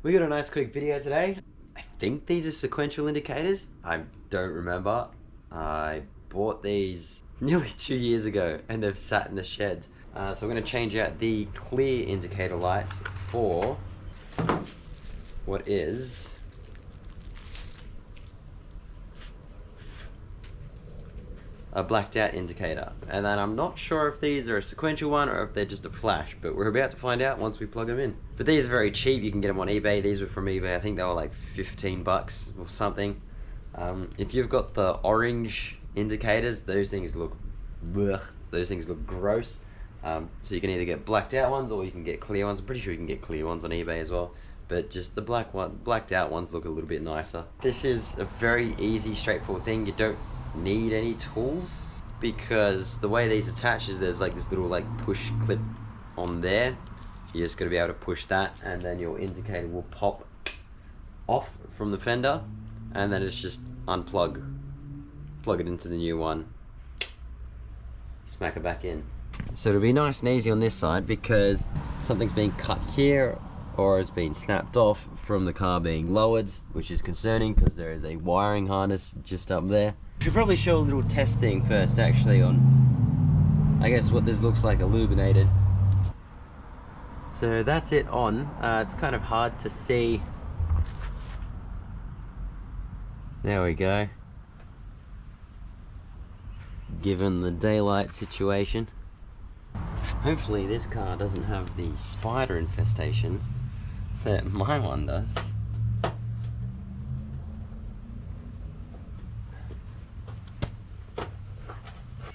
We got a nice quick video today. I think these are sequential indicators. I don't remember. I bought these nearly 2 years ago and they've sat in the shed. So we're going to change out the clear indicator lights for what is a blacked out indicator. And then I'm not sure if these are a sequential one or if they're just a flash, but we're about to find out once we plug them in. But these are very cheap. You can get them on eBay. These were from eBay. I think they were like 15 bucks or something. If you've got the orange indicators, those things look ugh, those things look gross. So you can either get blacked out ones or you can get clear ones. I'm pretty sure you can get clear ones on eBay as well, but just the blacked out ones look a little bit nicer. This is a very easy, straightforward thing. You don't need any tools because the way these attach is there's like this little like push clip on there. You just got to be able to push that and then your indicator will pop off from the fender, and then it's just plug it into the new one, smack it back in. So it'll be nice and easy on this side because something's being cut here or has been snapped off from the car being lowered, which is concerning because there is a wiring harness just up there. I should probably show a little test thing first actually on, I guess, what this looks like illuminated. So that's it on. It's kind of hard to see. There we go. Given the daylight situation. Hopefully this car doesn't have the spider infestation that my one does.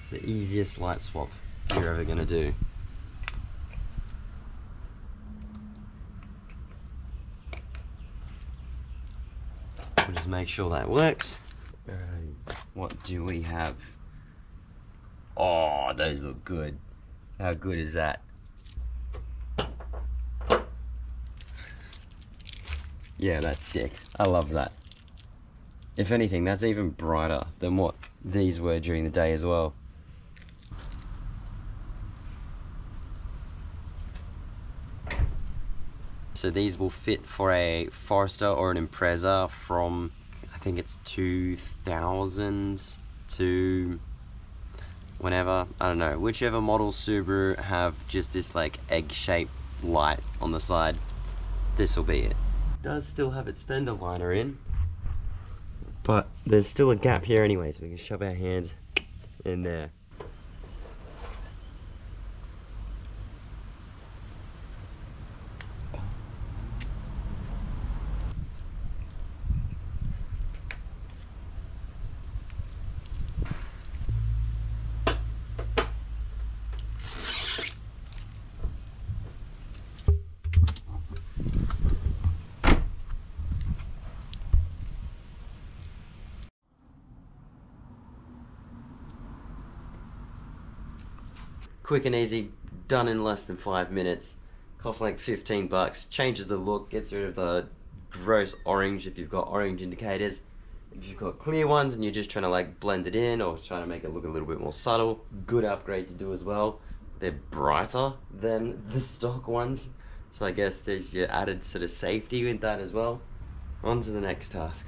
The easiest light swap you're ever gonna do. We'll just make sure that works. What do we have? Oh, those look good. How good is that? Yeah, that's sick. I love that. If anything, that's even brighter than what these were during the day as well. So these will fit for a Forester or an Impreza from, I think it's 2000 to whenever, I don't know, whichever model Subaru have just this like egg-shaped light on the side, this will be it. It does still have its fender liner in, but there's still a gap here anyway, so we can shove our hand in there. Quick and easy, done in less than 5 minutes. Costs like 15 bucks, changes the look, gets rid of the gross orange if you've got orange indicators. If you've got clear ones and you're just trying to like blend it in or trying to make it look a little bit more subtle, good upgrade to do as well. They're brighter than the stock ones, so I guess there's your added sort of safety with that as well. On to the next task.